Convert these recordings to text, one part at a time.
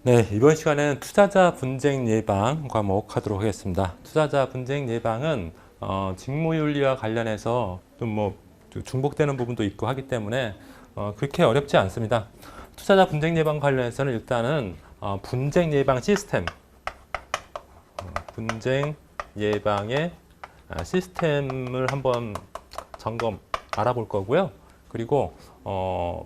네, 이번 시간에는 투자자 분쟁 예방 과목 하도록 하겠습니다. 투자자 분쟁 예방은 직무윤리와 관련해서 좀 중복되는 부분도 있고 하기 때문에 그렇게 어렵지 않습니다. 투자자 분쟁 예방 관련해서는 일단은 분쟁 예방 시스템, 분쟁 예방의 시스템을 한번 알아볼 거고요. 그리고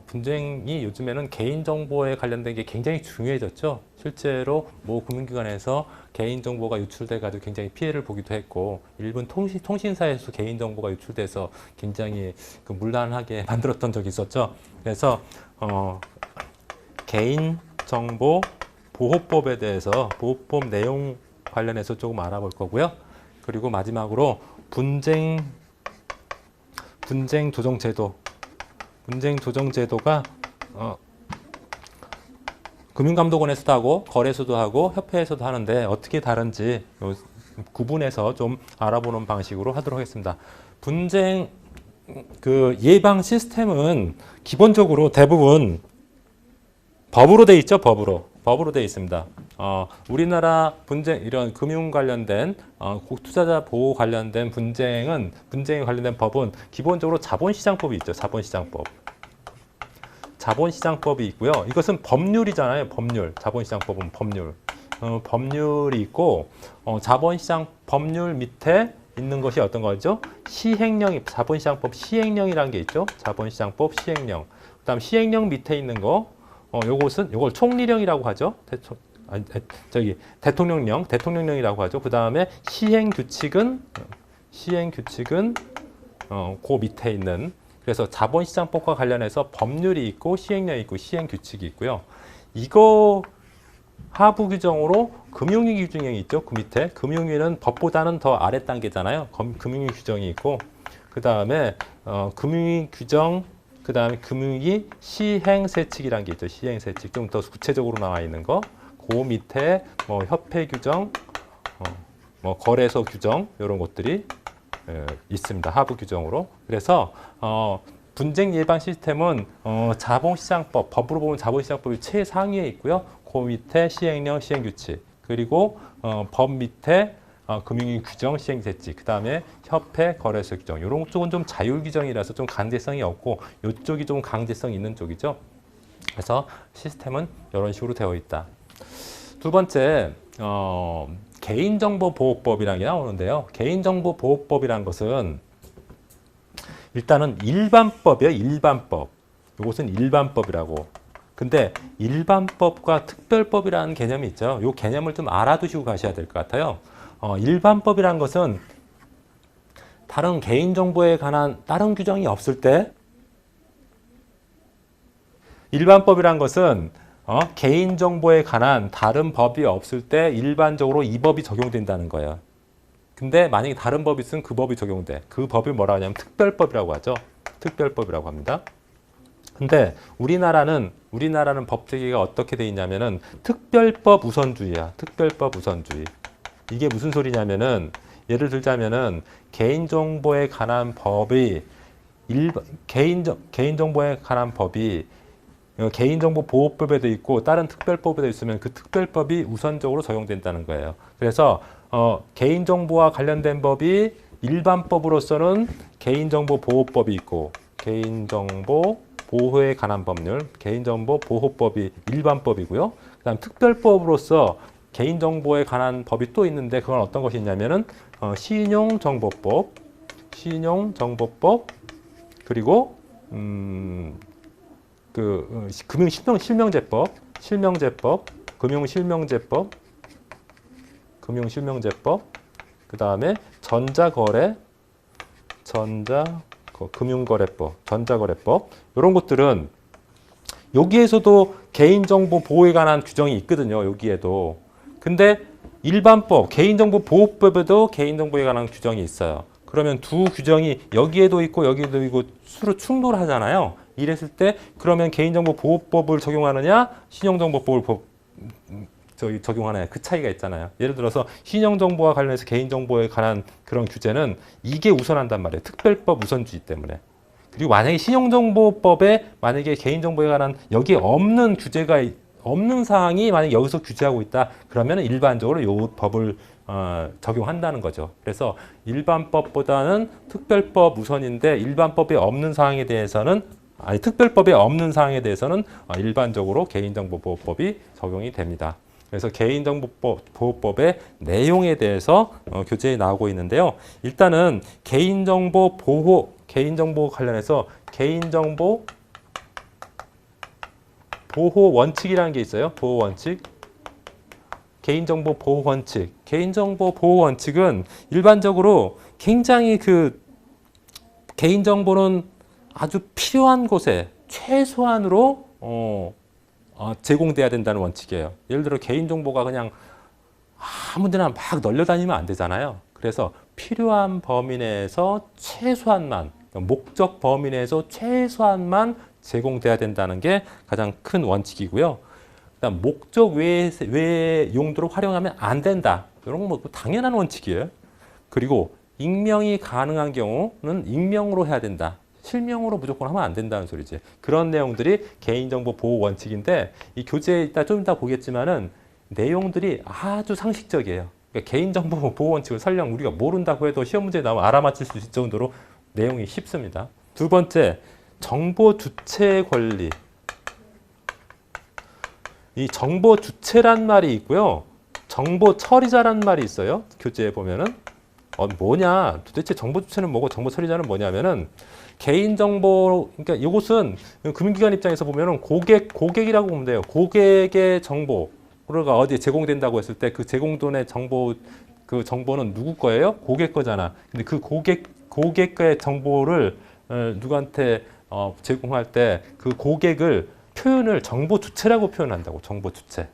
분쟁이 요즘에는 개인정보에 관련된 게 굉장히 중요해졌죠. 실제로 모 금융기관에서 개인정보가 유출돼 가지고 굉장히 피해를 보기도 했고, 일본 통신사에서 개인정보가 유출돼서 굉장히 문란하게 만들었던 적이 있었죠. 그래서 개인정보 보호법에 대해서 보호법 내용 관련해서 조금 알아볼 거고요. 그리고 마지막으로 분쟁 조정제도. 분쟁 조정제도가 금융감독원에서도 하고 거래소도 하고 협회에서도 하는데 어떻게 다른지 구분해서 좀 알아보는 방식으로 하도록 하겠습니다. 분쟁 예방 시스템은 기본적으로 대부분 법으로 돼 있죠. 법으로 돼 있습니다. 우리나라 분쟁 이런 금융 관련된 투자자 보호 관련된 분쟁에 관련된 법은 기본적으로 자본시장법이 있죠. 자본시장법이 있고요. 이것은 법률이잖아요. 자본시장법은 법률. 법률이 있고 자본시장 법률 밑에 있는 것이 어떤 거죠? 자본시장법 시행령이라는 게 있죠. 자본시장법 시행령. 그다음 시행령 밑에 있는 거 요걸 총리령이라고 하죠. 대통령령이라고 하죠. 그 다음에 시행규칙은 그 밑에 있는, 그래서 자본시장법과 관련해서 법률이 있고 시행령이 있고 시행규칙이 있고요. 이거 하부 규정으로 금융위 규정이 있죠. 그 밑에 금융위는 법보다는 더 아래 단계잖아요. 금융위 규정이 있고, 그 다음에 금융위 규정, 그 다음에 금융위 시행세칙이라는 게 있죠. 시행세칙 좀 더 구체적으로 나와 있는 거. 그 밑에 협회 규정, 거래소 규정 이런 것들이 있습니다. 하부 규정으로. 그래서 분쟁 예방 시스템은 자본시장법, 법으로 보면 자본시장법이 최상위에 있고요. 그 밑에 시행령, 시행규칙, 그리고 법 밑에 금융위 규정, 시행세칙, 그 다음에 협회, 거래소 규정. 이런 쪽은 좀 자율 규정이라서 좀 강제성이 없고, 이쪽이 좀 강제성 있는 쪽이죠. 그래서 시스템은 이런 식으로 되어 있다. 두 번째, 개인정보보호법이라는 게 나오는데요. 개인정보보호법이라는 것은 일단은 일반법이에요. 일반법. 이것은 일반법이라고. 근데 일반법과 특별법이라는 개념이 있죠. 이 개념을 좀 알아두시고 가셔야 될 것 같아요. 일반법이라는 것은 다른 개인정보에 관한 다른 규정이 없을 때, 일반법이라는 것은 개인정보에 관한 다른 법이 없을 때 일반적으로 이 법이 적용된다는 거예요. 근데 만약에 다른 법이 있으면 그 법이 적용돼. 그 법을 뭐라 하냐면 특별법이라고 하죠. 특별법이라고 합니다. 근데 우리나라는 법 체계가 어떻게 돼 있냐면은 특별법 우선주의야. 특별법 우선주의. 이게 무슨 소리냐면은, 예를 들자면은 개인정보에 관한 법이 개인정보에 관한 법이 개인정보보호법에도 있고 다른 특별법에도 있으면 그 특별법이 우선적으로 적용된다는 거예요. 그래서 개인정보와 관련된 법이 일반법으로서는 개인정보보호법이 있고, 개인정보 보호에 관한 법률, 개인정보보호법이 일반법이고요. 그다음 특별법으로서 개인정보에 관한 법이 또 있는데, 그건 어떤 것이 있냐면은 신용정보법, 그리고 금융실명제법, 금융실명제법, 그 다음에 금융거래법, 이런 것들은 여기에서도 개인정보 보호에 관한 규정이 있거든요. 여기에도. 근데 일반법, 개인정보보호법에도 개인정보에 관한 규정이 있어요. 그러면 두 규정이 여기에도 있고 여기에도 있고 서로 충돌하잖아요. 이랬을 때 그러면 개인정보보호법을 적용하느냐, 신용정보보호법 적용하느냐, 그 차이가 있잖아요. 예를 들어서 신용정보와 관련해서 개인정보에 관한 그런 규제는 이게 우선한단 말이에요. 특별법 우선주의 때문에. 그리고 만약에 신용정보법에 만약에 개인정보에 관한 여기에 없는 규제가 없는 사항이 만약 여기서 규제하고 있다 그러면 일반적으로 이 법을 적용한다는 거죠. 그래서 일반법보다는 특별법 우선인데 일반법에 없는 사항에 대해서는 특별법에 없는 사항에 대해서는 일반적으로 개인정보보호법이 적용이 됩니다. 그래서 개인정보보호법의 내용에 대해서 교재에 나오고 있는데요. 일단은 개인정보 관련해서 개인정보 보호 원칙이라는 게 있어요. 보호 원칙. 개인정보 보호 원칙. 개인정보 보호 원칙은 일반적으로 굉장히 개인정보는 아주 필요한 곳에 최소한으로 제공돼야 된다는 원칙이에요. 예를 들어 개인정보가 그냥 아무 데나 막 널려다니면 안 되잖아요. 그래서 필요한 범위 내에서 최소한만, 목적 범위 내에서 최소한만 제공돼야 된다는 게 가장 큰 원칙이고요. 그다음 목적 외의 용도로 활용하면 안 된다. 이런 건 뭐 당연한 원칙이에요. 그리고 익명이 가능한 경우는 익명으로 해야 된다. 실명으로 무조건 하면 안 된다는 소리지. 그런 내용들이 개인정보 보호 원칙인데 이 교재에 좀 이따 보겠지만은 내용들이 아주 상식적이에요. 그러니까 개인정보 보호 원칙을 설령 우리가 모른다고 해도 시험 문제에 나오면 알아맞힐 수 있을 정도로 내용이 쉽습니다. 두 번째, 정보 주체 권리. 이 정보 주체란 말이 있고요. 정보 처리자란 말이 있어요. 교재에 보면은 뭐냐? 도대체 정보 주체는 뭐고 정보 처리자는 뭐냐면은 개인정보, 그러니까 이것은 금융기관 입장에서 보면은 고객이라고 보면 돼요. 고객의 정보가 어디에 제공된다고 했을 때 그 제공돈의 그 정보는 누구 거예요? 고객 거잖아. 근데 그 고객의 정보를 누구한테 제공할 때 그 고객을 표현을 정보 주체라고 표현한다고. 정보 주체.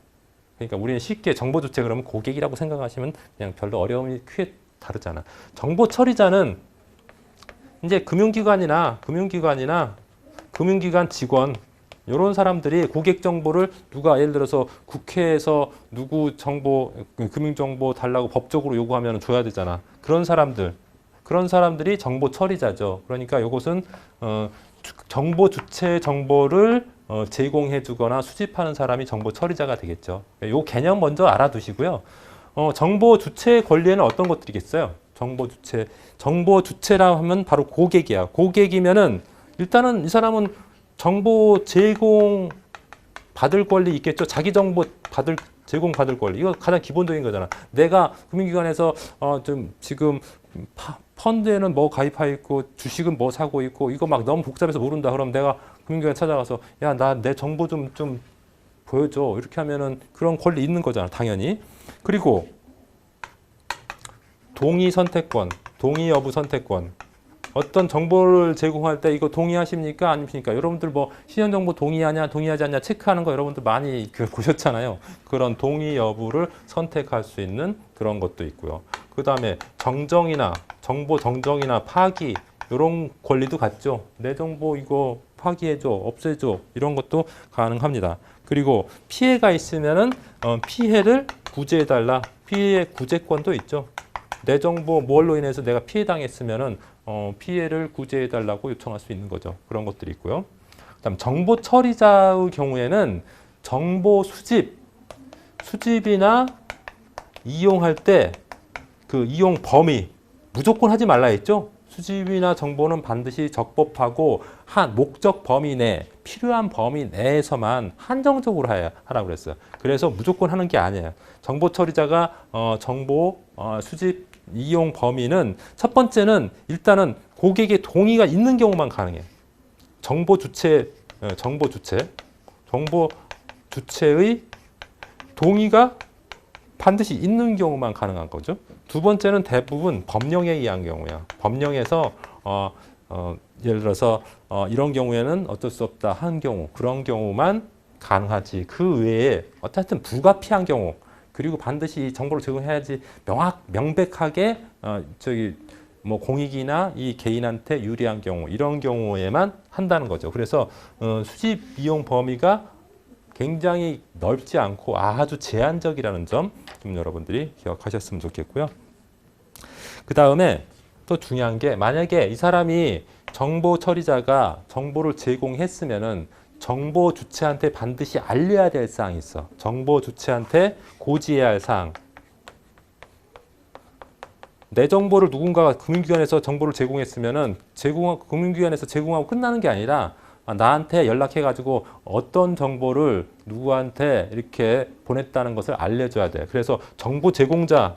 그러니까 우리는 쉽게 정보 주체 그러면 고객이라고 생각하시면 그냥 별로 어려움이 크게 다르잖아. 정보 처리자는 이제 금융기관 직원 이런 사람들이 고객 정보를 누가 예를 들어서 국회에서 누구 정보 금융정보 달라고 법적으로 요구하면 줘야 되잖아. 그런 사람들이 정보 처리자죠. 그러니까 이것은 정보 주체 정보를 제공해 주거나 수집하는 사람이 정보 처리자가 되겠죠. 이 개념 먼저 알아두시고요. 정보 주체의 권리에는 어떤 것들이겠어요? 정보 주체라 하면 바로 고객이야. 고객이면은 일단은 이 사람은 정보 제공 받을 권리 있겠죠. 자기 정보 제공 받을 권리. 이거 가장 기본적인 거잖아. 내가 금융기관에서 지금 펀드에는 뭐 가입해 있고 주식은 뭐 사고 있고 이거 막 너무 복잡해서 모른다. 그럼 내가 금융기관 찾아가서 야, 나 내 정보 좀 보여줘. 이렇게 하면은 그런 권리 있는 거잖아. 당연히. 그리고 동의 선택권, 동의 여부 선택권. 어떤 정보를 제공할 때 이거 동의하십니까? 아닙니까? 여러분들 뭐 신용정보 동의하냐, 동의하지 않냐 체크하는 거 여러분들 많이 보셨잖아요. 그런 동의 여부를 선택할 수 있는 그런 것도 있고요. 그 다음에 정보 정정이나 파기 이런 권리도 갖죠. 내 정보 이거 파기해줘, 없애줘 이런 것도 가능합니다. 그리고 피해가 있으면은 피해를 구제해달라. 피해 구제권도 있죠. 내 정보 뭘로 인해서 내가 피해당했으면은 피해를 구제해달라고 요청할 수 있는 거죠. 그런 것들이 있고요. 그다음 정보 처리자의 경우에는 정보 수집이나 이용할 때 그 이용 범위 무조건 하지 말라 했죠. 수집이나 정보는 반드시 적법하고 목적 범위 내, 필요한 범위 내에서만 한정적으로 하라고 그랬어요. 그래서 무조건 하는 게 아니에요. 정보 처리자가 정보 수집 이용 범위는 첫 번째는 일단은 고객의 동의가 있는 경우만 가능해요. 정보 주체의 동의가 반드시 있는 경우만 가능한 거죠. 두 번째는 대부분 법령에 의한 경우야. 법령에서 예를 들어서 이런 경우에는 어쩔 수 없다 한 경우, 그런 경우만 가능하지. 그 외에 어쨌든 불가피한 경우, 그리고 반드시 정보를 제공해야지 명백하게 뭐 공익이나 이 개인한테 유리한 경우, 이런 경우에만 한다는 거죠. 그래서 수집 이용 범위가 굉장히 넓지 않고 아주 제한적이라는 점 좀 여러분들이 기억하셨으면 좋겠고요. 그 다음에 또 중요한 게 만약에 이 사람이 정보 처리자가 정보를 제공했으면은 정보 주체한테 반드시 알려야 될 사항이 있어. 정보 주체한테 고지해야 할 사항. 내 정보를 누군가가 금융기관에서 정보를 제공했으면은 금융기관에서 제공하고 끝나는 게 아니라 나한테 연락해가지고 어떤 정보를 누구한테 이렇게 보냈다는 것을 알려줘야 돼. 그래서 정보 제공자가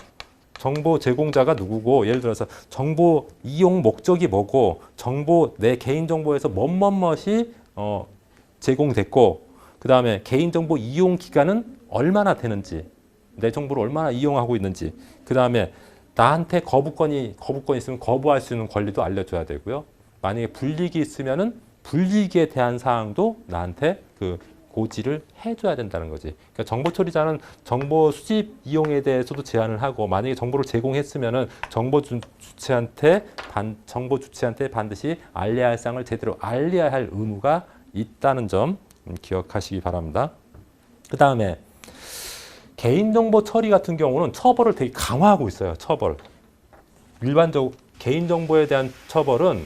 누구고, 예를 들어서 정보 이용 목적이 뭐고, 내 개인 정보에서 뭐뭐뭐이 제공됐고, 그 다음에 개인 정보 이용 기간은 얼마나 되는지, 내 정보를 얼마나 이용하고 있는지, 그 다음에 나한테 거부권이 있으면 거부할 수 있는 권리도 알려줘야 되고요. 만약에 불이익이 있으면은 불이익에 대한 사항도 나한테 그 고지를 해줘야 된다는 거지. 그러니까 정보 처리자는 정보 수집 이용에 대해서도 제한을 하고, 만약에 정보를 제공했으면은 정보 주체한테 반드시 알려야 할 사항을 제대로 알려야 할 의무가 있다는 점 기억하시기 바랍니다. 그 다음에 개인정보 처리 같은 경우는 처벌을 되게 강화하고 있어요. 처벌. 일반적으로 개인정보에 대한 처벌은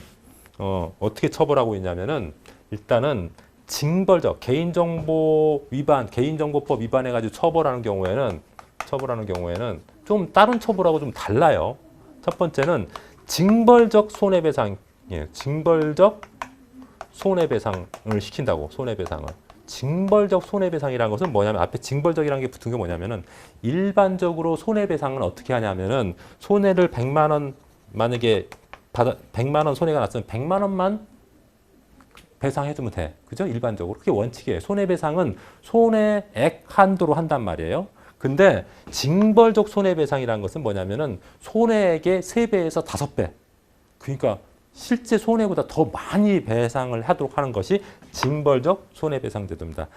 어떻게 처벌하고 있냐면은 일단은 징벌적 개인정보법 위반해가지고 처벌하는 경우에는 좀 다른 처벌하고 좀 달라요. 첫 번째는 징벌적 손해배상, 징벌적 손해배상을 시킨다고. 손해배상을. 징벌적 손해배상이라는 것은 뭐냐면, 앞에 징벌적이라는 게 붙은 게 뭐냐면은, 일반적으로 손해배상은 어떻게 하냐면은, 손해를 100만 원, 만약에 100만 원 손해가 났으면 100만 원만 배상해주면 돼. 그죠? 일반적으로. 그게 원칙이에요. 손해배상은 손해액 한도로 한단 말이에요. 근데 징벌적 손해배상이라는 것은 뭐냐면은, 손해액의 3배에서 5배. 그러니까 실제 손해보다 더 많이 배상을 하도록 하는 것이 징벌적 손해배상 제도입니다.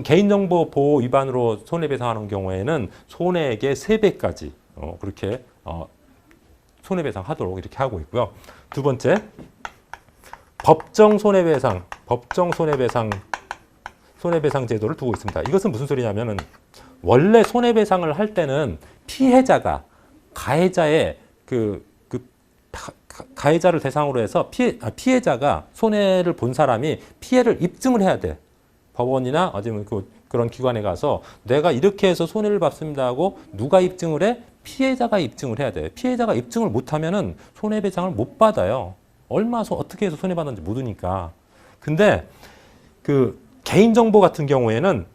개인정보 보호 위반으로 손해배상하는 경우에는 손해액의 3배까지 그렇게 손해배상하도록 이렇게 하고 있고요. 두 번째, 법정 손해배상 제도를 두고 있습니다. 이것은 무슨 소리냐면은, 원래 손해배상을 할 때는 피해자가 가해자를 대상으로 해서 피해자가 손해를 본 사람이 피해를 입증을 해야 돼. 법원이나 아니면 그런 기관에 가서 내가 이렇게 해서 손해를 봤습니다 하고, 누가 입증을 해? 피해자가 입증을 해야 돼. 피해자가 입증을 못하면은 손해배상을 못 받아요. 어떻게 해서 손해받는지 모르니까. 근데 개인정보 같은 경우에는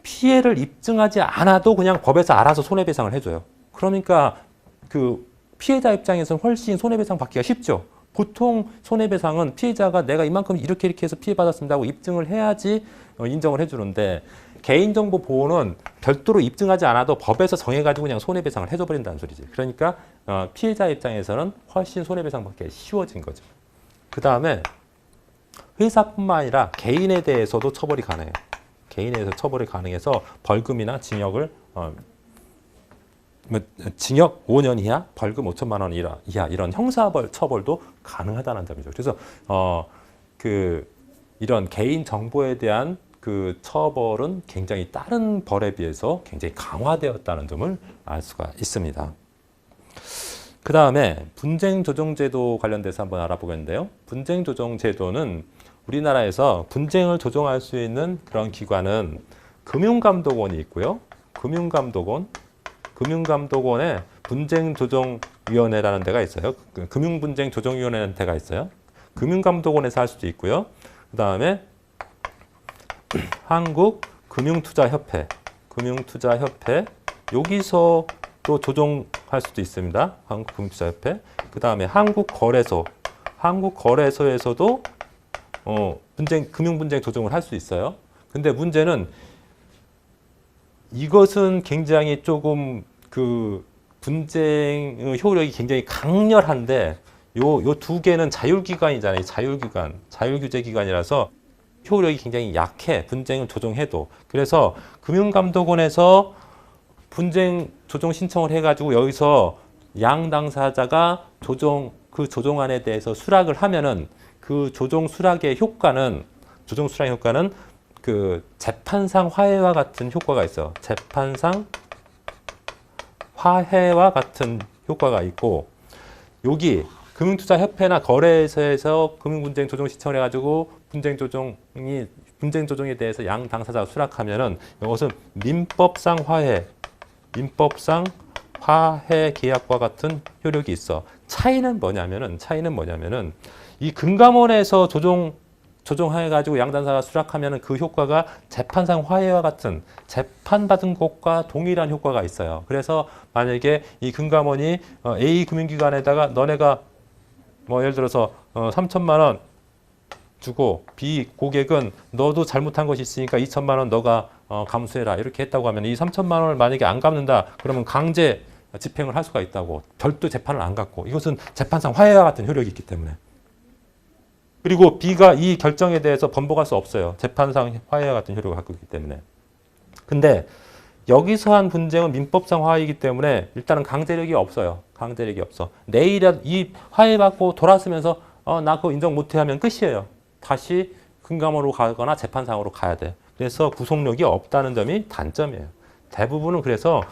피해를 입증하지 않아도 그냥 법에서 알아서 손해배상을 해줘요. 그러니까 피해자 입장에서는 훨씬 손해배상 받기가 쉽죠. 보통 손해배상은 피해자가 내가 이만큼 이렇게 해서 피해받았습니다 하고 입증을 해야지 인정을 해주는데, 개인정보 보호는 별도로 입증하지 않아도 법에서 정해가지고 그냥 손해배상을 해줘버린다는 소리지. 그러니까 피해자 입장에서는 훨씬 손해배상 받기가 쉬워진 거죠. 그 다음에 회사뿐만 아니라 개인에 대해서도 처벌이 가능해요. 개인에 대해서 처벌이 가능해서 벌금이나 징역 5년 이하, 벌금 5천만 원 이하 이런 형사벌 처벌도 가능하다는 점이죠. 그래서 이런 개인 정보에 대한 처벌은 굉장히 다른 벌에 비해서 굉장히 강화되었다는 점을 알 수가 있습니다. 그 다음에 분쟁조정제도 관련돼서 한번 알아보겠는데요. 분쟁조정제도는 우리나라에서 분쟁을 조정할 수 있는 그런 기관은 금융감독원이 있고요. 금융감독원에 분쟁조정위원회라는 데가 있어요. 금융분쟁조정위원회라는 데가 있어요. 금융감독원에서 할 수도 있고요. 그 다음에 한국금융투자협회, 여기서 또 조정할 수도 있습니다. 한국금융투자협회. 그 다음에 한국거래소에서도 금융분쟁 조정을 할 수 있어요. 근데 문제는 이것은 굉장히 조금 분쟁 효력이 굉장히 강렬한데, 요 두 개는 자율기관이잖아요. 자율규제기관이라서 효력이 굉장히 약해. 분쟁을 조정해도. 그래서 금융감독원에서 분쟁 조정 신청을 해가지고 여기서 양 당사자가 조정안에 대해서 수락을 하면은 그 조정 수락의 효과는 재판상 화해와 같은 효과가 있어. 재판상 화해와 같은 효과가 있고, 여기 금융투자협회나 거래소에서 금융분쟁 조정 신청을 해가지고 분쟁 조정에 대해서 양 당사자가 수락하면은 이것은 민법상 화해 계약과 같은 효력이 있어. 차이는 뭐냐면은 이 금감원에서 조정해가지고 양단사가 수락하면은 그 효과가 재판상 화해와 같은 재판받은 것과 동일한 효과가 있어요. 그래서 만약에 이 금감원이 A 금융기관에다가 너네가 뭐 예를 들어서 3천만 원 주고 B 고객은 너도 잘못한 것이 있으니까 2천만 원 너가 감수해라 이렇게 했다고 하면 이 3천만 원을 만약에 안 갚는다 그러면 강제 집행을 할 수가 있다고. 별도 재판을 안 갖고. 이것은 재판상 화해와 같은 효력이 있기 때문에. 그리고 B가 이 결정에 대해서 번복할 수 없어요. 재판상 화해와 같은 효력을 갖고 있기 때문에. 근데 여기서 한 분쟁은 민법상 화해이기 때문에 일단은 강제력이 없어요. 강제력이 없어. 내일이라도 이 화해받고 돌아서면서 나 그거 인정 못해 하면 끝이에요. 다시 금감원으로 가거나 재판상으로 가야 돼. 그래서 구속력이 없다는 점이 단점이에요. 대부분은 그래서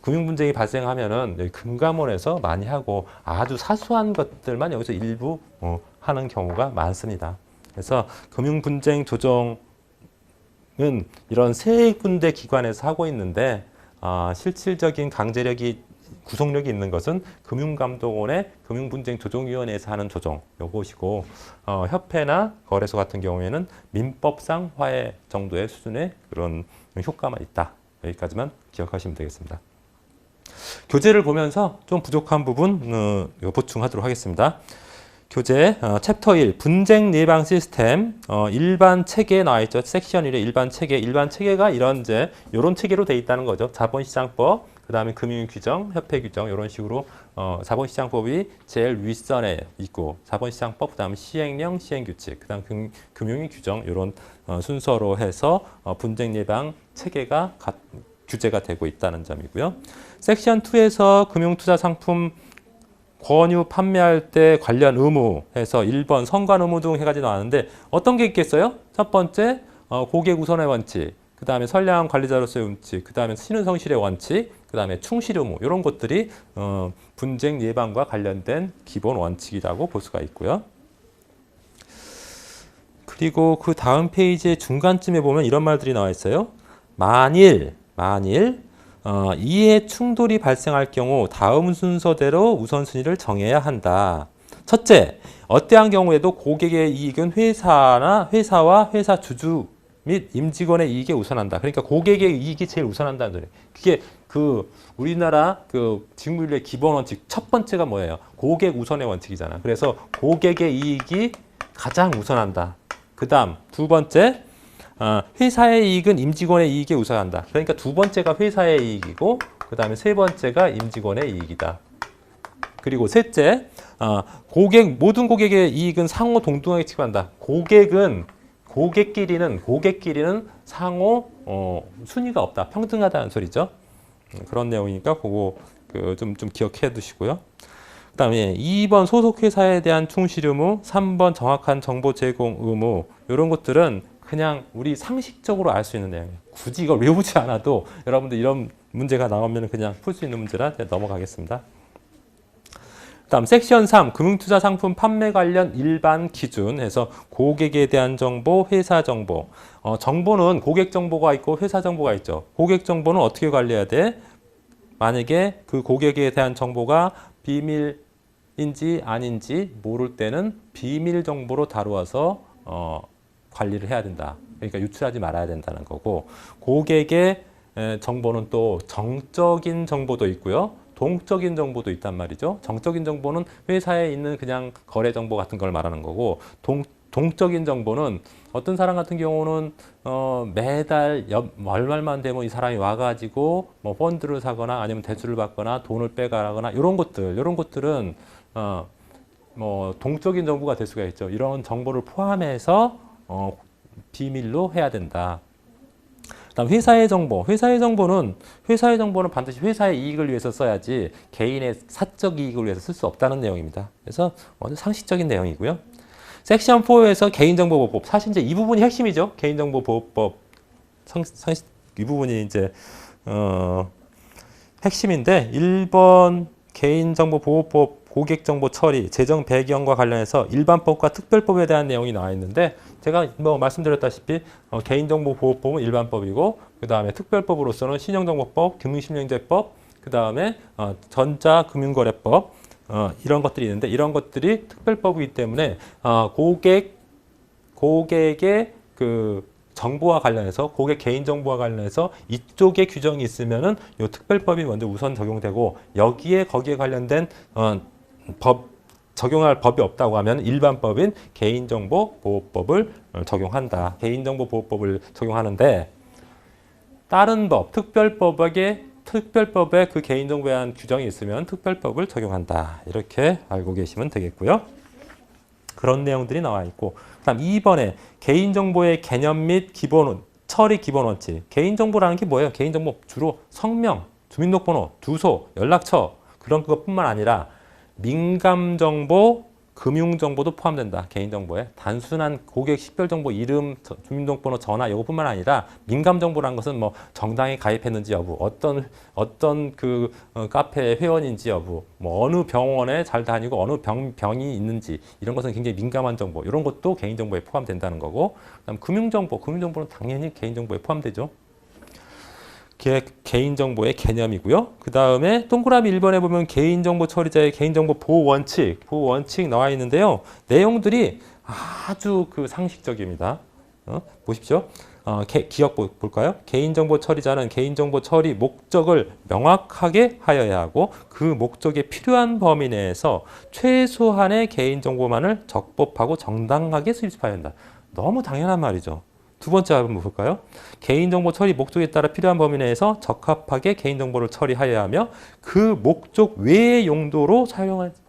금융분쟁이 발생하면은 여기 금감원에서 많이 하고 아주 사소한 것들만 여기서 일부 하는 경우가 많습니다. 그래서 금융분쟁 조정은 이런 세 군데 기관에서 하고 있는데 실질적인 강제력이 구속력이 있는 것은 금융감독원의 금융분쟁조정위원회에서 하는 조정 요것이고 협회나 거래소 같은 경우에는 민법상 화해 정도의 수준의 그런 효과만 있다. 여기까지만 기억하시면 되겠습니다. 교재를 보면서 좀 부족한 부분 보충하도록 하겠습니다. 교재 챕터 1 분쟁 예방 시스템 일반 체계에 나와 있죠. 섹션 1의 일반 체계가 이런 체계로 돼 있다는 거죠. 자본시장법, 그다음에 금융규정, 협회규정 이런 식으로 자본시장법이 제일 윗선에 있고 자본시장법, 그다음에 시행령, 시행규칙, 그다음 금융규정 이런 순서로 해서 분쟁 예방 체계가 규제가 되고 있다는 점이고요. 섹션 2에서 금융투자 상품 권유 판매할 때 관련 의무 해서 1번 선관 의무 등 해가지고 나왔는데 어떤 게 있겠어요? 첫 번째 고객 우선의 원칙, 그 다음에 선량한 관리자로서의 원칙, 그 다음에 신은성실의 원칙, 그 다음에 충실 의무 이런 것들이 분쟁 예방과 관련된 기본 원칙이라고 볼 수가 있고요. 그리고 그 다음 페이지의 중간쯤에 보면 이런 말들이 나와 있어요. 만일 이해 충돌이 발생할 경우 다음 순서대로 우선순위를 정해야 한다. 첫째, 어떠한 경우에도 고객의 이익은 회사와 회사 주주 및 임직원의 이익에 우선한다. 그러니까 고객의 이익이 제일 우선한다는 소리. 그게 우리나라 직무윤리의 기본 원칙 첫 번째가 뭐예요? 고객 우선의 원칙이잖아. 그래서 고객의 이익이 가장 우선한다. 그다음 두 번째, 회사의 이익은 임직원의 이익에 우선한다. 그러니까 두 번째가 회사의 이익이고 그 다음에 세 번째가 임직원의 이익이다. 그리고 셋째, 모든 고객의 이익은 상호 동등하게 취급한다. 고객끼리는 상호 순위가 없다. 평등하다는 소리죠. 그런 내용이니까 그거 좀 기억해 두시고요. 그 다음에 2번 소속회사에 대한 충실 의무, 3번 정확한 정보 제공 의무 이런 것들은 그냥 우리 상식적으로 알 수 있는 내용이에요. 굳이 이걸 외우지 않아도 여러분들 이런 문제가 나오면 그냥 풀 수 있는 문제라 넘어가겠습니다. 다음 섹션 3 금융투자 상품 판매 관련 일반 기준 해서 고객에 대한 정보, 회사 정보. 정보는 고객 정보가 있고 회사 정보가 있죠. 고객 정보는 어떻게 관리해야 돼? 만약에 그 고객에 대한 정보가 비밀인지 아닌지 모를 때는 비밀 정보로 다루어서 관리를 해야 된다. 그러니까 유출하지 말아야 된다는 거고 고객의 정보는 또 정적인 정보도 있고요. 동적인 정보도 있단 말이죠. 정적인 정보는 회사에 있는 그냥 거래 정보 같은 걸 말하는 거고 동적인 정보는 어떤 사람 같은 경우는 매달 월말만 되면 이 사람이 와가지고 뭐 펀드를 사거나 아니면 대출을 받거나 돈을 빼가거나 이런 것들은 뭐 동적인 정보가 될 수가 있죠. 이런 정보를 포함해서 비밀로 해야 된다. 그다음 회사의 정보는 반드시 회사의 이익을 위해서 써야지 개인의 사적 이익을 위해서 쓸 수 없다는 내용입니다. 그래서 먼저 상식적인 내용이고요. 섹션 4에서 개인정보보호법 사실 이제 이 부분이 핵심이죠. 개인정보보호법 이 부분이 이제 핵심인데 1번 개인정보보호법 고객정보 처리, 재정 배경과 관련해서 일반법과 특별법에 대한 내용이 나와 있는데 제가 뭐 말씀드렸다시피 개인정보보호법은 일반법이고 그 다음에 특별법으로서는 신용정보법, 금융실명제법, 그 다음에 전자금융거래법 이런 것들이 있는데 이런 것들이 특별법이기 때문에 고객의 그 정보와 관련해서 고객 개인 정보와 관련해서 이쪽에 규정이 있으면은 이 특별법이 먼저 우선 적용되고 거기에 관련된 적용할 법이 없다고 하면 일반법인 개인정보보호법을 적용한다. 개인정보보호법을 적용하는데 다른 법, 특별법에 그 개인정보에 대한 규정이 있으면 특별법을 적용한다. 이렇게 알고 계시면 되겠고요. 그런 내용들이 나와 있고 그다음 2번에 개인정보의 개념 및 처리 기본 원칙. 개인정보라는 게 뭐예요? 개인정보 주로 성명, 주민등록번호, 주소, 연락처 그런 것뿐만 아니라 민감정보, 금융정보도 포함된다. 개인정보에. 단순한 고객 식별정보, 이름, 주민등록번호, 전화 이것뿐만 아니라 민감정보라는 것은 뭐 정당에 가입했는지 여부, 어떤 그 카페 회원인지 여부, 뭐 어느 병원에 잘 다니고 어느 병이 있는지 이런 것은 굉장히 민감한 정보. 이런 것도 개인정보에 포함된다는 거고. 그다음 금융정보는 당연히 개인정보에 포함되죠. 개인정보의 개념이고요. 그 다음에 동그라미 1번에 보면 개인정보 처리자의 개인정보 보호 원칙 나와 있는데요. 내용들이 아주 그 상식적입니다. 보십시오. 기억 볼까요? 개인정보 처리자는 개인정보 처리 목적을 명확하게 하여야 하고 그 목적에 필요한 범위 내에서 최소한의 개인정보만을 적법하고 정당하게 수집해야 한다. 너무 당연한 말이죠. 두 번째 한번 볼까요? 개인정보 처리 목적에 따라 필요한 범위 내에서 적합하게 개인정보를 처리하여야 하며 그 목적 외의 용도로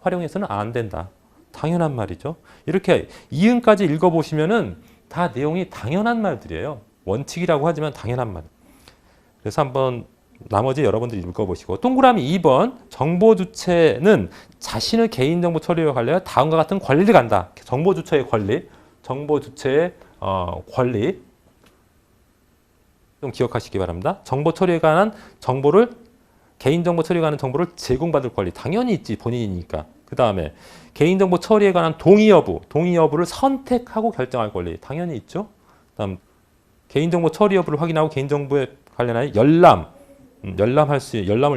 활용해서는 안 된다. 당연한 말이죠. 이렇게 이응까지 읽어보시면은 다 내용이 당연한 말들이에요. 원칙이라고 하지만 당연한 말. 그래서 한번 나머지 여러분들이 읽어보시고 동그라미 2번 정보 주체는 자신의 개인정보 처리와 관련해 다음과 같은 권리를 간다. 정보 주체의 권리, 정보 주체의 권리 좀 기억하시기 바랍니다. 정보 처리에 관한 개인정보 처리에 관한 정보를 제공받을 권리 당연히 있지 본인이니까. 그 다음에 개인정보 처리에 관한 동의 여부를 선택하고 결정할 권리 당연히 있죠. 그다음 개인정보 처리 여부를 확인하고 개인정보에 관련한 열람을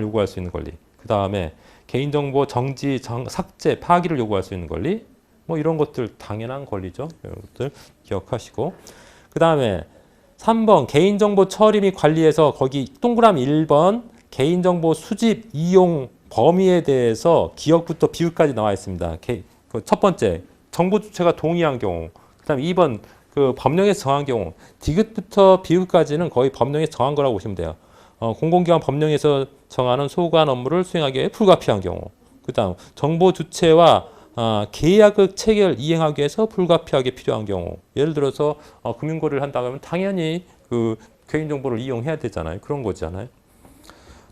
요구할 수 있는 권리. 그 다음에 개인정보 정지, 삭제, 파기를 요구할 수 있는 권리. 뭐 이런 것들 당연한 권리죠. 이런 것들 기억하시고. 그 다음에 3번 개인정보 처리 및 관리에서 거기 동그라미 1번 개인정보 수집, 이용 범위에 대해서 기억부터 비읍까지 나와 있습니다. 첫 번째 정보 주체가 동의한 경우. 그 다음에 2번 그 법령에서 정한 경우. 디귿부터 비읍까지는 거의 법령에서 정한 거라고 보시면 돼요. 공공기관 법령에서 정하는 소관 업무를 수행하기 위해 불가피한 경우. 그 다음 정보 주체와 계약의 체결 이행하기 위해서 불가피하게 필요한 경우. 예를 들어서 금융거래를 한다고 하면 당연히 그 개인정보를 이용해야 되잖아요. 그런 거잖아요.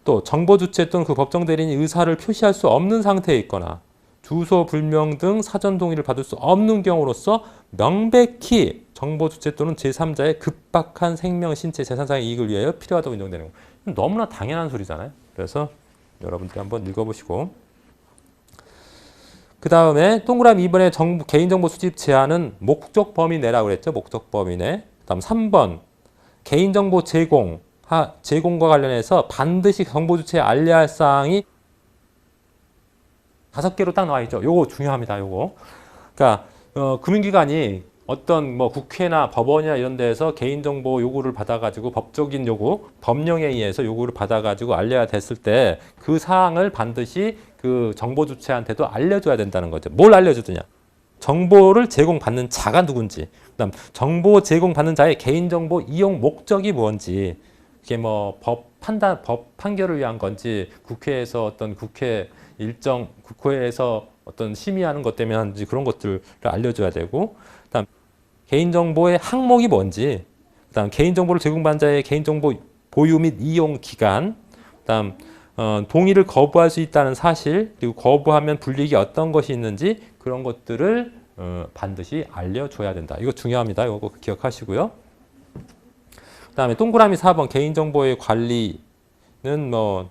또 정보 주체 또는 그 법정 대리인이 의사를 표시할 수 없는 상태에 있거나 주소 불명 등 사전 동의를 받을 수 없는 경우로서 명백히 정보 주체 또는 제3자의 급박한 생명, 신체, 재산상의 이익을 위하여 필요하다고 인정되는 거. 너무나 당연한 소리잖아요. 그래서 여러분들이 한번 읽어보시고. 그 다음에 동그라미 2번에 개인정보 수집 제한은 목적 범위 내라고 그랬죠. 목적 범위 내. 그 다음 3번 개인정보 제공과 관련해서 반드시 정보 주체에 알려야 할 사항이 5개로 딱 나와 있죠. 요거 중요합니다. 요거. 그러니까 금융기관이 어떤 뭐 국회나 법원이나 이런 데에서 개인정보 요구를 받아가지고 법적인 요구, 법령에 의해서 요구를 받아가지고 알려야 됐을 때 그 사항을 반드시 그 정보 주체한테도 알려줘야 된다는 거죠. 뭘 알려주느냐? 정보를 제공받는 자가 누군지, 그다음 정보 제공받는 자의 개인정보 이용 목적이 뭔지, 그게 뭐 법 판결을 위한 건지, 국회에서 어떤 심의하는 것 때문에 하는지 그런 것들을 알려줘야 되고, 그다음 개인정보의 항목이 뭔지, 그다음 개인정보를 제공받는 자의 개인정보 보유 및 이용 기간, 그다음 동의를 거부할 수 있다는 사실, 그리고 거부하면 불이익이 어떤 것이 있는지 그런 것들을 반드시 알려줘야 된다. 이거 중요합니다. 이거 꼭 기억하시고요. 그다음에 동그라미 4번 개인정보의 관리는 뭐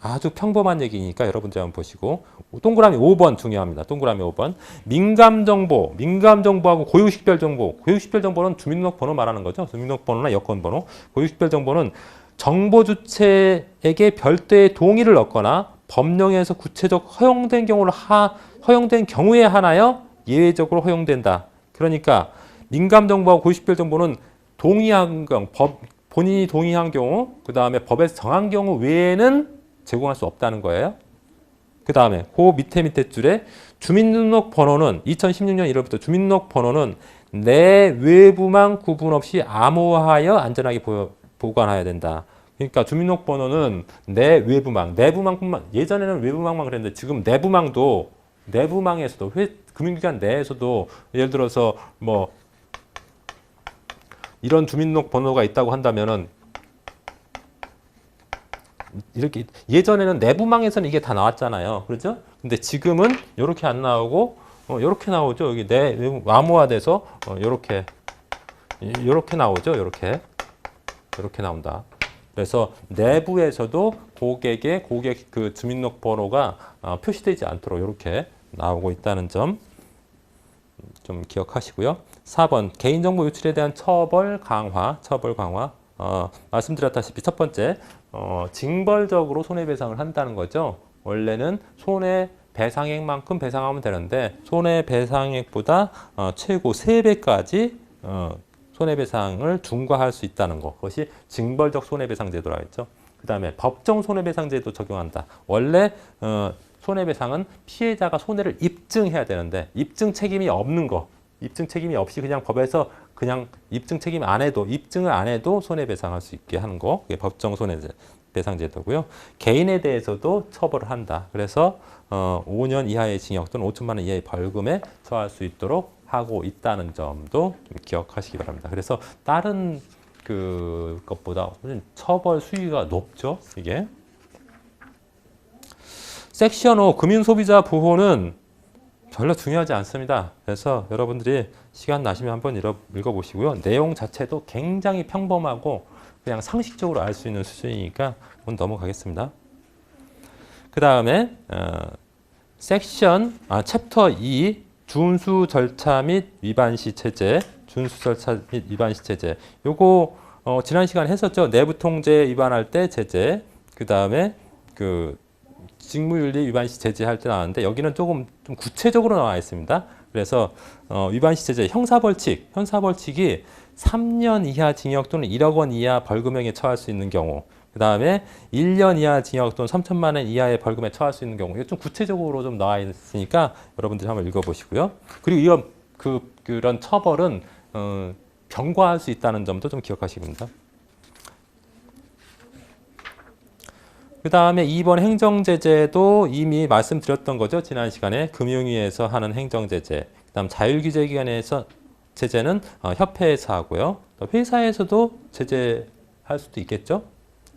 아주 평범한 얘기니까 여러분들 한번 보시고 동그라미 5번 중요합니다. 동그라미 5번. 민감정보하고 고유식별정보. 고유식별정보는 주민등록번호 말하는 거죠. 주민등록번호나 여권번호. 고유식별정보는 정보 주체에게 별도의 동의를 얻거나 법령에서 구체적 허용된 허용된 경우에 한하여 예외적으로 허용된다. 그러니까 민감정보하고 고유식별정보는 동의한 경우, 본인이 동의한 경우, 그 다음에 법에서 정한 경우 외에는 제공할 수 없다는 거예요. 그 다음에 그 밑에 줄에 주민등록번호는 2016년 1월부터 주민등록번호는 내 외부망 구분 없이 암호화하여 안전하게 보관해야 된다. 그러니까 주민등록번호는 내 내부망뿐만, 예전에는 외부망만 그랬는데 지금 내부망에서도 금융기관 내에서도 예를 들어서 뭐 이런 주민등록번호가 있다고 한다면은 이렇게 예전에는 내부망에서는 이게 다 나왔잖아요. 그렇죠? 근데 지금은 이렇게 안 나오고 이렇게 나오죠. 여기 암호화돼서 이렇게 나오죠. 이렇게 나온다. 그래서 내부에서도 고객 그 주민등록번호가 표시되지 않도록 이렇게 나오고 있다는 점 좀 기억하시고요. 4번 개인정보 유출에 대한 처벌 강화. 말씀드렸다시피 첫 번째 징벌적으로 손해배상을 한다는 거죠. 원래는 손해배상액만큼 배상하면 되는데 손해배상액보다 최고 3배까지 손해배상을 중과할 수 있다는 것. 그것이 징벌적 손해배상 제도라고 했죠. 그 다음에 법정 손해배상 제도 적용한다. 원래 손해배상은 피해자가 손해를 입증해야 되는데 입증 책임이 없는 거. 입증 책임이 없이 그냥 법에서 그냥 입증 책임 안 해도 입증을 안 해도 손해배상할 수 있게 하는 거. 그게 법정 손해배상 제도고요. 개인에 대해서도 처벌을 한다. 그래서 5년 이하의 징역 또는 5천만 원 이하의 벌금에 처할 수 있도록 하고 있다는 점도 좀 기억하시기 바랍니다. 그래서 다른 것보다 처벌 수위가 높죠. 이게. 섹션 5 금융소비자 보호는 별로 중요하지 않습니다. 그래서 여러분들이 시간 나시면 한번 읽어보시고요. 내용 자체도 굉장히 평범하고 그냥 상식적으로 알 수 있는 수준이니까 한번 넘어가겠습니다. 그 다음에 챕터 2 준수 절차 및 위반 시 체제. 요거 지난 시간에 했었죠. 내부 통제 위반할 때 제재. 그 다음에 직무윤리 위반 시 제재할 때 나왔는데 여기는 조금 좀 구체적으로 나와 있습니다. 그래서 위반 시 제재 형사벌칙이 3년 이하 징역 또는 1억 원 이하 벌금형에 처할 수 있는 경우, 그 다음에 1년 이하 징역 또는 3천만 원 이하의 벌금에 처할 수 있는 경우, 이거 좀 구체적으로 좀 나와 있으니까 여러분들이 한번 읽어보시고요. 그리고 그런 처벌은 경과할 수 있다는 점도 좀 기억하시기 바랍니다. 그 다음에 2번 행정제재도 이미 말씀드렸던 거죠. 지난 시간에 금융위에서 하는 행정제재. 그 다음 자율규제기관에서 제재는 협회에서 하고요. 회사에서도 제재할 수도 있겠죠.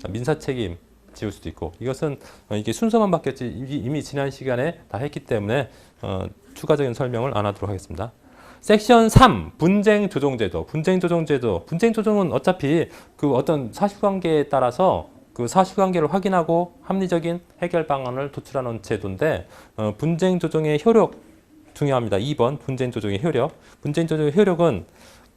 민사책임 지울 수도 있고. 이것은 이게 순서만 바뀌었지 이미 지난 시간에 다 했기 때문에 추가적인 설명을 안 하도록 하겠습니다. 섹션 3 분쟁조정제도. 분쟁조정은 어차피 어떤 사실관계에 따라서 그 사실관계를 확인하고 합리적인 해결 방안을 도출하는 제도인데 분쟁 조정의 효력 중요합니다. 2번 분쟁 조정의 효력. 분쟁 조정의 효력은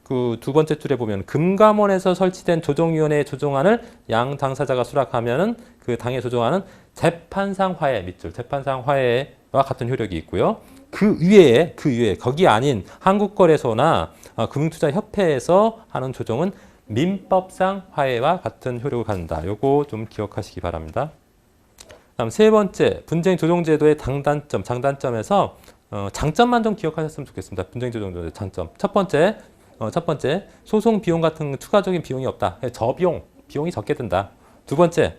그 두 번째 줄에 보면 금감원에서 설치된 조정위원회의 조정안을 양 당사자가 수락하면은 그 당의 조정안은 재판상 화해 밑줄 재판상 화해와 같은 효력이 있고요. 그 위에 거기 아닌 한국거래소나 금융투자협회에서 하는 조정은 민법상 화해와 같은 효력을 갖는다. 요거 좀 기억하시기 바랍니다. 다음 세 번째, 분쟁조정제도의 장단점에서 장점만 좀 기억하셨으면 좋겠습니다. 분쟁조정제도의 장점. 첫 번째, 소송 비용 같은 추가적인 비용이 없다. 비용이 적게 든다. 두 번째,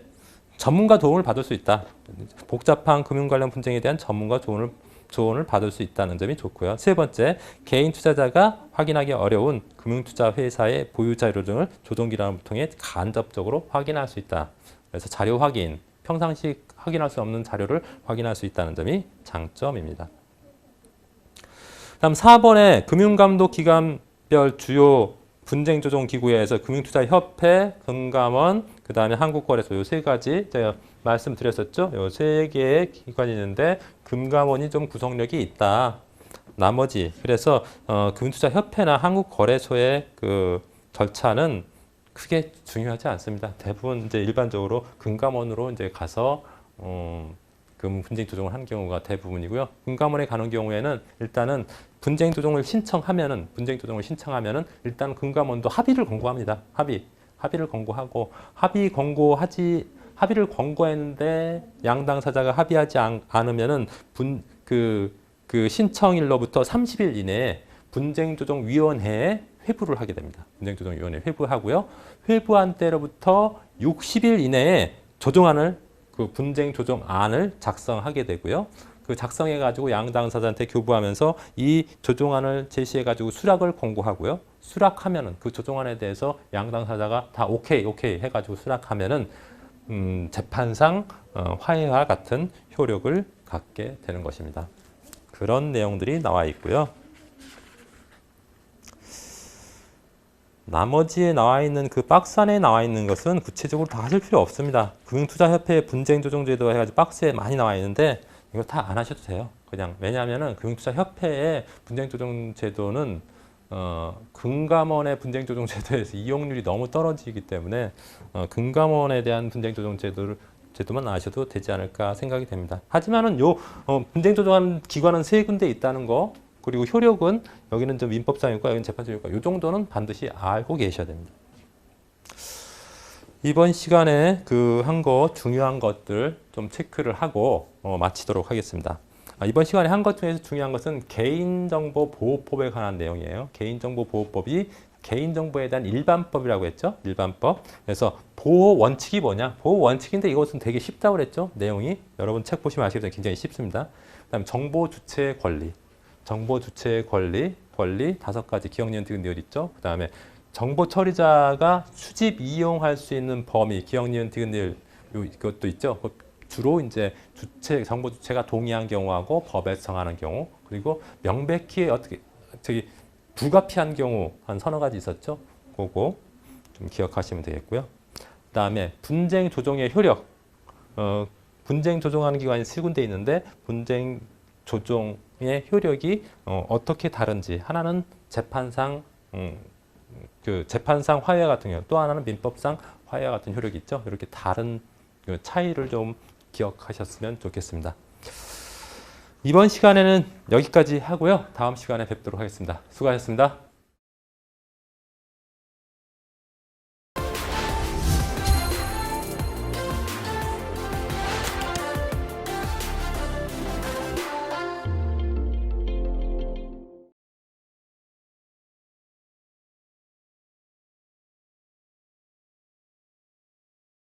전문가 도움을 받을 수 있다. 복잡한 금융 관련 분쟁에 대한 전문가 조언을 받을 수 있다는 점이 좋고요. 세 번째, 개인 투자자가 확인하기 어려운 금융투자 회사의 보유 자료 등을 조정기관을 통해 간접적으로 확인할 수 있다. 그래서 자료 확인, 평상시 확인할 수 없는 자료를 확인할 수 있다는 점이 장점입니다. 다음 4번에 금융감독 기관별 주요 분쟁조정기구에서 금융투자협회, 금감원, 그 다음에 한국거래소 요 세 가지 제가 말씀드렸었죠. 요 세 개의 기관이 있는데 금감원이 좀 구성력이 있다. 나머지 그래서 금융투자협회나 한국거래소의 그 절차는 크게 중요하지 않습니다. 대부분 이제 일반적으로 금감원으로 이제 가서 분쟁 조정을 하는 경우가 대부분이고요. 금감원에 가는 경우에는 일단은 분쟁 조정을 신청하면은 일단 금감원도 합의를 권고합니다. 합의를 권고하고 합의를 권고했는데 양당 사자가 합의하지 않으면은 그 신청일로부터 30일 이내에 분쟁조정위원회에 회부를 하게 됩니다. 분쟁조정위원회에 회부하고요. 회부한 때로부터 60일 이내에 그 분쟁조정안을 작성하게 되고요. 그 작성해가지고 양당사자한테 교부하면서 이 조정안을 제시해가지고 수락을 권고하고요. 수락하면은 그 조정안에 대해서 양당사자가 다 오케이 해가지고 수락하면은 재판상 화해와 같은 효력을 갖게 되는 것입니다. 그런 내용들이 나와 있고요. 나머지에 나와 있는 그 박스 안에 나와 있는 것은 구체적으로 다 하실 필요 없습니다. 금융투자협회 분쟁조정제도 해가지고 박스에 많이 나와 있는데 이거 다 안 하셔도 돼요. 그냥 왜냐하면은 금융투자협회의 분쟁조정제도는 금감원의 분쟁조정제도에서 이용률이 너무 떨어지기 때문에 금감원에 대한 분쟁조정제도만 아셔도 되지 않을까 생각이 됩니다. 하지만은 요 분쟁조정하는 기관은 세 군데 있다는 거. 그리고 효력은 여기는 좀 민법상효과, 여기는 재판상효과. 이 정도는 반드시 알고 계셔야 됩니다. 이번 시간에 한 거 중요한 것들 좀 체크를 하고 마치도록 하겠습니다. 이번 시간에 한 것 중에서 중요한 것은 개인정보보호법에 관한 내용이에요. 개인정보보호법이 개인정보에 대한 일반법이라고 했죠. 일반법. 그래서 보호 원칙이 뭐냐? 보호 원칙인데 이것은 되게 쉽다고 그랬죠. 내용이. 여러분 책 보시면 아시겠지만 굉장히 쉽습니다. 그다음 정보 주체의 권리. 정보 주체의 권리 5가지 기억, 니은, 디귿, 리을 있죠. 그 다음에 정보 처리자가 수집 이용할 수 있는 범위 기억, 니은, 디귿, 리을 이것도 있죠. 주로 이제 정보 주체가 동의한 경우하고 법에 정하는 경우 그리고 명백히 불가피한 경우 한 서너 가지 있었죠. 그거 좀 기억하시면 되겠고요. 그 다음에 분쟁 조정의 효력. 분쟁 조정하는 기관이 세 군데 있는데 분쟁 조정의 효력이 어떻게 다른지 하나는 재판상 재판상 화해 같은 경우 또 하나는 민법상 화해 같은 효력이 있죠. 이렇게 다른 차이를 좀 기억하셨으면 좋겠습니다. 이번 시간에는 여기까지 하고요. 다음 시간에 뵙도록 하겠습니다. 수고하셨습니다.